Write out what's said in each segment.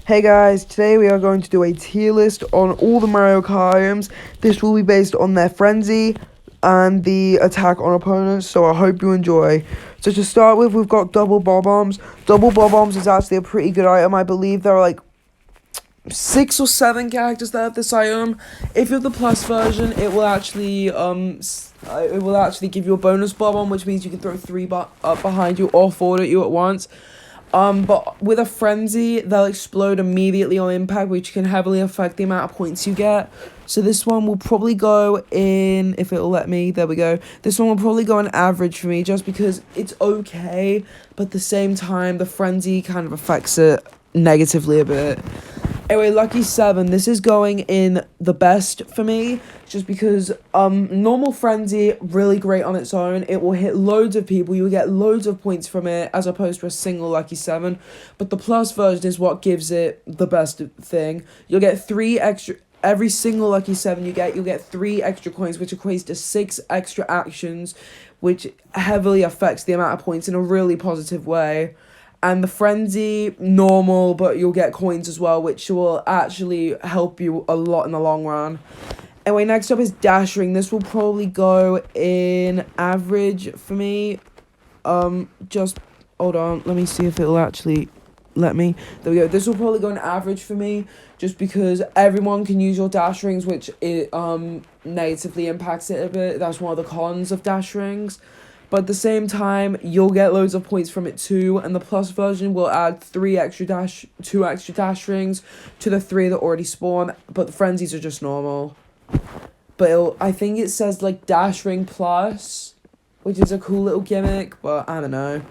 Hey guys, today we are going to do a tier list on all the Mario Kart items. This will be based on their frenzy and the attack on opponents, so I hope you enjoy. So to start with, we've got double bob-ombs. Double bob-ombs is actually a pretty good item. I believe there are like 6 or 7 characters that have this item. If you have the plus version, it will actually give you a bonus bob-omb, which means you can throw 3 up behind you or forward at you at once. But with a frenzy, they'll explode immediately on impact, which can heavily affect the amount of points you get. So this one will probably go in, if it'll let me, there we go. This one will probably go in average for me, just because it's okay, but at the same time, the frenzy kind of affects it negatively a bit. Anyway, Lucky 7, this is going in the best for me, just because normal frenzy, really great on its own. It will hit loads of people, you'll get loads of points from it, as opposed to a single Lucky 7. But the plus version is what gives it the best thing. You'll get 3 extra, every single Lucky 7 you'll get 3 extra coins, which equates to 6 extra actions, which heavily affects the amount of points in a really positive way. And the frenzy, normal, but you'll get coins as well, which will actually help you a lot in the long run. Anyway, next up is Dash Ring. This will probably go in average for me. Just hold on, let me see if it'll actually let me. There we go. This will probably go in average for me, just because everyone can use your Dash Rings, which it negatively impacts it a bit. That's one of the cons of Dash Rings. But at the same time, you'll get loads of points from it too, and the plus version will add 2 extra dash rings to the 3 that already spawn, but the frenzies are just normal. But I think it says like Dash Ring Plus, which is a cool little gimmick, but I don't know.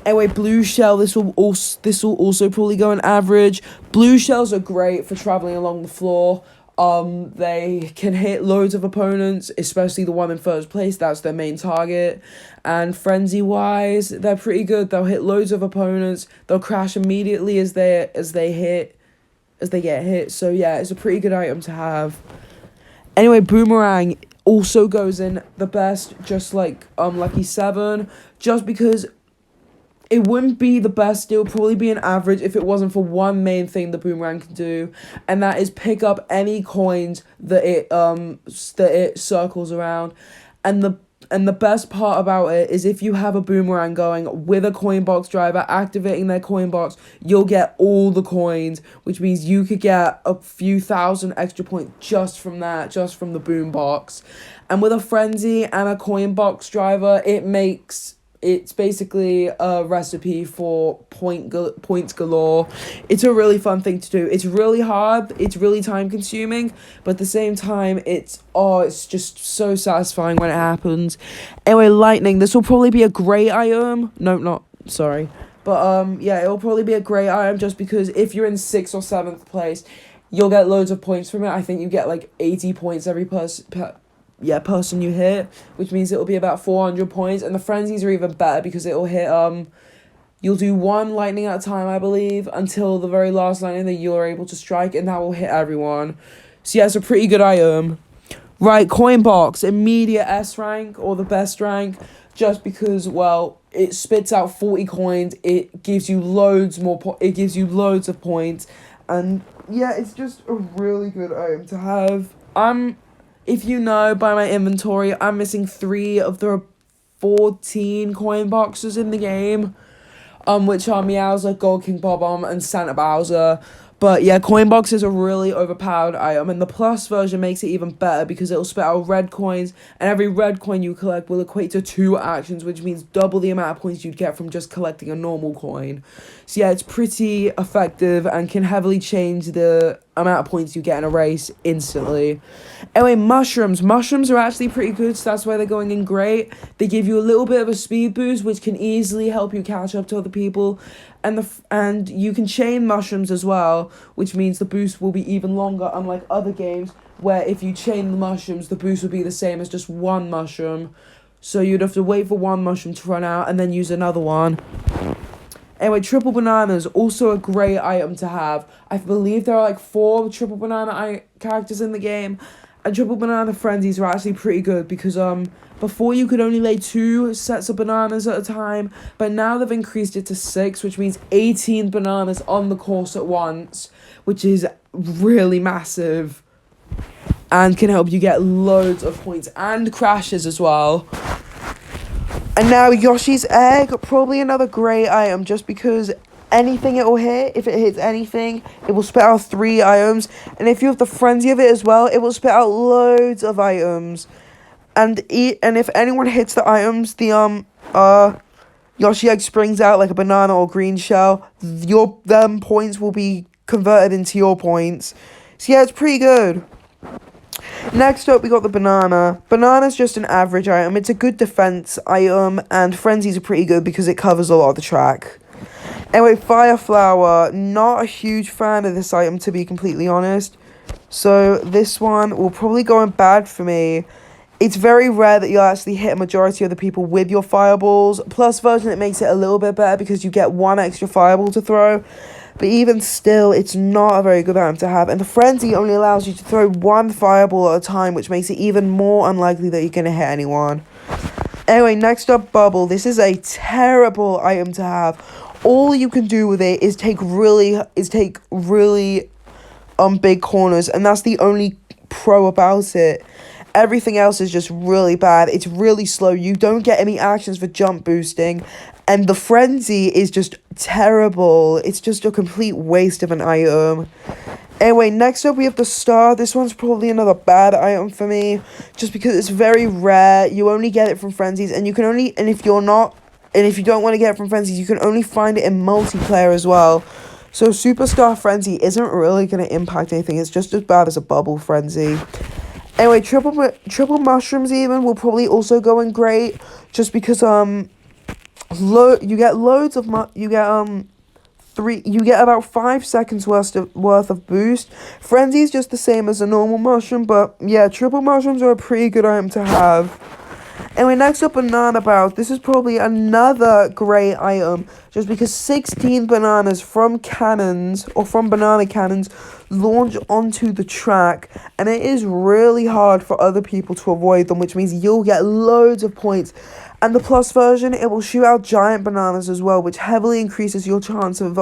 Anyway, Blue Shell, this will also probably go in average. Blue Shells are great for traveling along the floor. They can hit loads of opponents, especially the one in first place. That's their main target. And frenzy-wise, they're pretty good. They'll hit loads of opponents. They'll crash immediately as they get hit. So yeah, it's a pretty good item to have. Anyway, Boomerang also goes in the best, just like Lucky 7, just because it wouldn't be the best. It would probably be an average if it wasn't for one main thing the Boomerang can do, and that is pick up any coins that it circles around. And the best part about it is if you have a Boomerang going with a coin box driver activating their coin box, you'll get all the coins, which means you could get a few thousand extra points just from the boom box. And with a frenzy and a coin box driver, it's basically a recipe for points galore. It's a really fun thing to do. It's really hard. It's really time consuming, but at the same time, it's just so satisfying when it happens. Anyway, Lightning. This will probably be a great item. No, not sorry, but yeah, it'll probably be a great item just because if you're in 6th or 7th place, you'll get loads of points from it. I think you get like 80 points every person you hit, which means it'll be about 400 points, and the frenzies are even better because it'll hit you'll do 1 lightning at a time, I believe, until the very last lightning that you're able to strike, and that will hit everyone. So yeah, it's a pretty good item. Right, Coin Box, immediate S rank or the best rank, just because, well, it spits out 40 coins, it gives you loads of points, and yeah, it's just a really good item to have. If you know by my inventory, I'm missing 3 of the 14 coin boxes in the game, which are Meowser, Gold King Bob-omb, and Santa Bowser. But yeah, coin box is a really overpowered item, and the plus version makes it even better because it'll spit out red coins, and every red coin you collect will equate to 2 actions, which means double the amount of points you'd get from just collecting a normal coin. So yeah, it's pretty effective and can heavily change the amount of points you get in a race instantly. Anyway, mushrooms. Mushrooms are actually pretty good, so that's why they're going in great. They give you a little bit of a speed boost, which can easily help you catch up to other people. And you can chain mushrooms as well, which means the boost will be even longer, unlike other games, where if you chain the mushrooms, the boost would be the same as just 1 mushroom. So you'd have to wait for 1 mushroom to run out and then use another one. Anyway, triple bananas, also a great item to have. I believe there are like 4 triple banana characters in the game. And triple banana frenzies are actually pretty good because before you could only lay 2 sets of bananas at a time, but now they've increased it to 6, which means 18 bananas on the course at once, which is really massive and can help you get loads of points and crashes as well. And now Yoshi's egg, probably another great item just because anything it will hit, if it hits anything, it will spit out 3 items. And if you have the frenzy of it as well, it will spit out loads of items. And if anyone hits the items, the Yoshi egg springs out like a banana or green shell. Them points will be converted into your points. So yeah, it's pretty good. Next up, we got the banana. Banana's just an average item. It's a good defense item, and frenzies are pretty good because it covers a lot of the track. Anyway, fire flower. Not a huge fan of this item, to be completely honest. So this one will probably go in bad for me. It's very rare that you'll actually hit a majority of the people with your fireballs. Plus version, it makes it a little bit better because you get 1 extra fireball to throw. But even still, it's not a very good item to have. And the frenzy only allows you to throw 1 fireball at a time, which makes it even more unlikely that you're going to hit anyone. Anyway, next up, bubble. This is a terrible item to have. All you can do with it is take really big corners, and that's the only pro about it. Everything else is just really bad. It's really slow. You don't get any actions for jump boosting. And the frenzy is just terrible. It's just a complete waste of an item. Anyway, next up we have the star. This one's probably another bad item for me. Just because it's very rare. You only get it from frenzies. And you can only... And if you don't want to get it from frenzies, you can only find it in multiplayer as well. So Superstar Frenzy isn't really going to impact anything. It's just as bad as a bubble frenzy. Anyway, triple mushrooms even will probably also go in great, just because you get loads of you get about 5 seconds worth of boost. Frenzy is just the same as a normal mushroom, but yeah, triple mushrooms are a pretty good item to have. Anyway, next up, banana bows. This is probably another great item, just because 16 bananas from cannons, or from banana cannons, launch onto the track, and it is really hard for other people to avoid them, which means you'll get loads of points. And the plus version, it will shoot out giant bananas as well, which heavily increases your chance of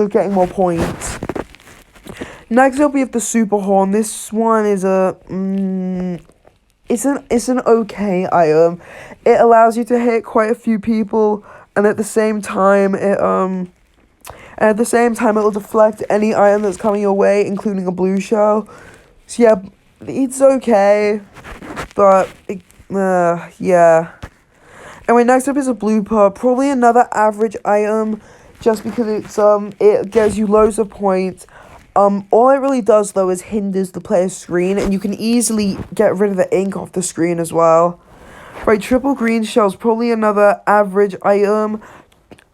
getting more points. Next up, we have the super horn. This one is it's an okay item. It allows you to hit quite a few people, and at the same time it will deflect any item that's coming your way, including a blue shell. So yeah, it's okay, but yeah. Anyway, next up is a blooper. Probably another average item, just because it gives you loads of points. All it really does, though, is hinders the player's screen, and you can easily get rid of the ink off the screen as well. Right, triple green shell's probably another average item.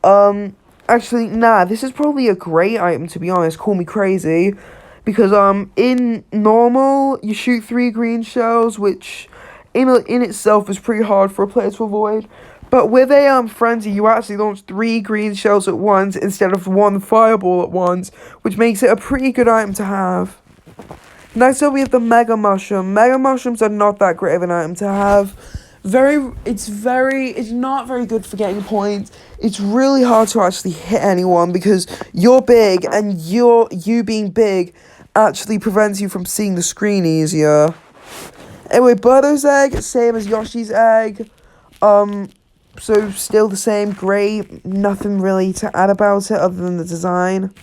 Actually, nah, this is probably a great item, to be honest. Call me crazy. Because, in normal, you shoot 3 green shells, which in itself is pretty hard for a player to avoid. But with a frenzy, you actually launch 3 green shells at once instead of 1 fireball at once, which makes it a pretty good item to have. Next up, we have the mega mushroom. Mega mushrooms are not that great of an item to have. It's not very good for getting points. It's really hard to actually hit anyone because you're big, and you being big actually prevents you from seeing the screen easier. Anyway, Birdo's egg, same as Yoshi's egg. So still the same, great, nothing really to add about it other than the design.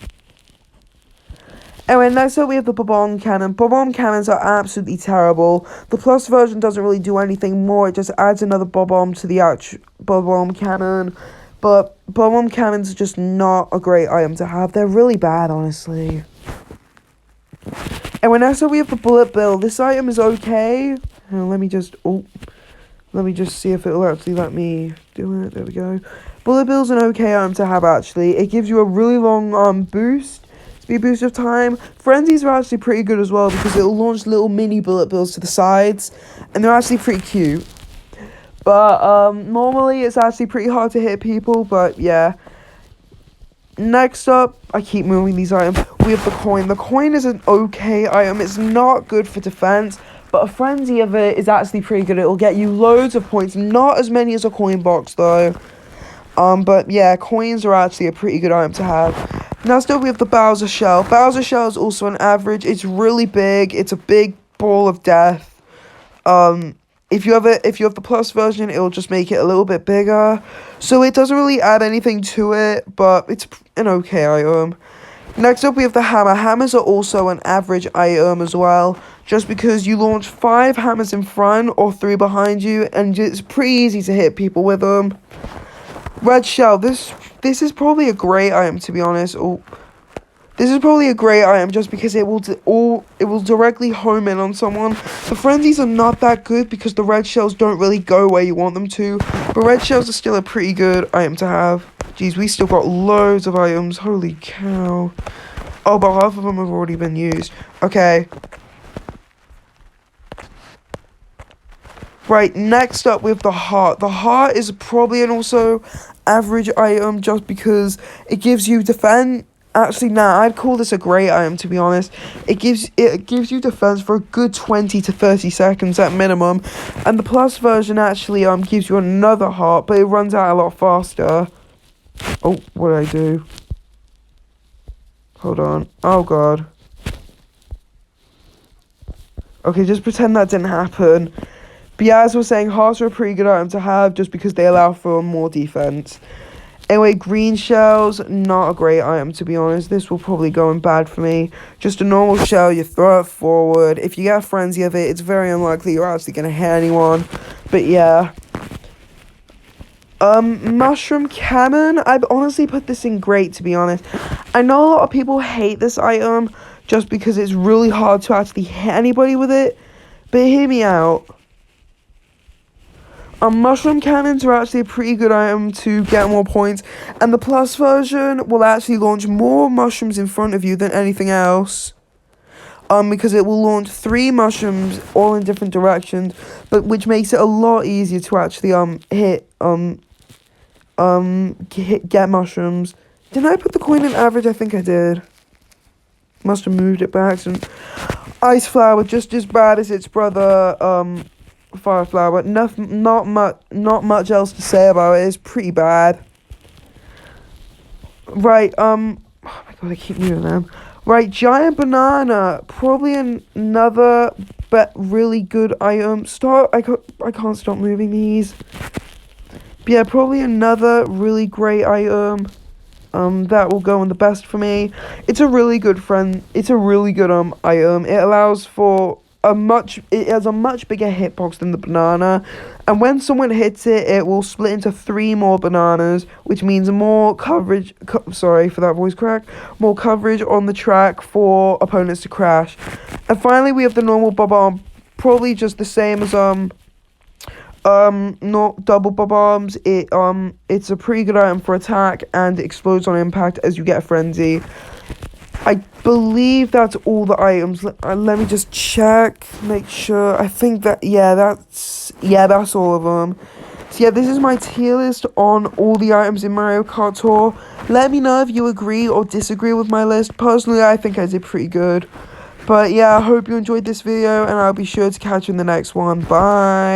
Anyway, next up we have the Bob-omb cannon. Bob-omb cannons are absolutely terrible. The plus version doesn't really do anything more, it just adds another Bob-omb to the actual Bob-omb cannon. But Bob-omb cannons are just not a great item to have. They're really bad, honestly. Anyway, next up we have the bullet bill. This item is okay. Let me just see if it'll actually let me do it. There we go. Bullet bill's an okay item to have, actually. It gives you a really long speed boost of time. Frenzies are actually pretty good as well because it'll launch little mini bullet bills to the sides, and they're actually pretty cute. But normally it's actually pretty hard to hit people, but yeah. next up, I keep moving these items. We have the coin. The coin is an okay item. It's not good for defense, but a frenzy of it is actually pretty good. It'll get you loads of points. Not as many as a coin box though. But yeah, coins are actually a pretty good item to have. Now still we have the Bowser shell. Bowser shell is also an average. It's really big. It's a big ball of death. If you have the plus version, it'll just make it a little bit bigger. So it doesn't really add anything to it, but it's an okay item. Next up, we have the hammer. Hammers are also an average item as well, just because you launch 5 hammers in front or 3 behind you, and it's pretty easy to hit people with them. Red shell. This is probably a great item, to be honest. This is probably a great item just because it will directly home in on someone. The frenzies are not that good because the red shells don't really go where you want them to. But red shells are still a pretty good item to have. Jeez, we still got loads of items. Holy cow. Oh, but half of them have already been used. Okay. Right, next up we have the heart. The heart is probably an also average item just because it gives you defense. Actually, nah, I'd call this a great item, to be honest. It gives you defense for a good 20 to 30 seconds at minimum. And the plus version actually gives you another heart, but it runs out a lot faster. Oh, what did I do? Hold on. Oh, God. Okay, just pretend that didn't happen. But yeah, as I was saying, hearts are a pretty good item to have just because they allow for more defense. Anyway, green shells, not a great item, to be honest. This will probably go in bad for me. Just a normal shell, you throw it forward. If you get a frenzy of it, it's very unlikely you're actually going to hit anyone. But yeah. Mushroom cannon. I've honestly put this in great, to be honest. I know a lot of people hate this item just because it's really hard to actually hit anybody with it. But hear me out. Mushroom cannons are actually a pretty good item to get more points, and the plus version will actually launch more mushrooms in front of you than anything else. Because it will launch 3 mushrooms all in different directions, but which makes it a lot easier to actually get mushrooms. Didn't I put the coin in average? I think I did. Must have moved it by accident. Ice flower, just as bad as its brother, fire flower. Not much else to say about it. It's pretty bad. Right, oh my god, I keep moving them. Right, giant banana, probably another but really good item. I can't stop moving these. But yeah, probably another really great item. That will go in the best for me. It's a really good item. It allows for it has a much bigger hitbox than the banana, and when someone hits it, it will split into 3 more bananas, which means more coverage. Sorry for that voice crack. More coverage on the track for opponents to crash. And finally, we have the normal bomb, probably just the same as not double bombs. It's a pretty good item for attack, and it explodes on impact as you get a frenzy. I believe that's all the items. Let me just check, make sure. I think that that's all of them. So yeah, this is my tier list on all the items in Mario Kart Tour. Let me know if you agree or disagree with my list. Personally, I think I did pretty good. But yeah, I hope you enjoyed this video, and I'll be sure to catch you in the next one. Bye.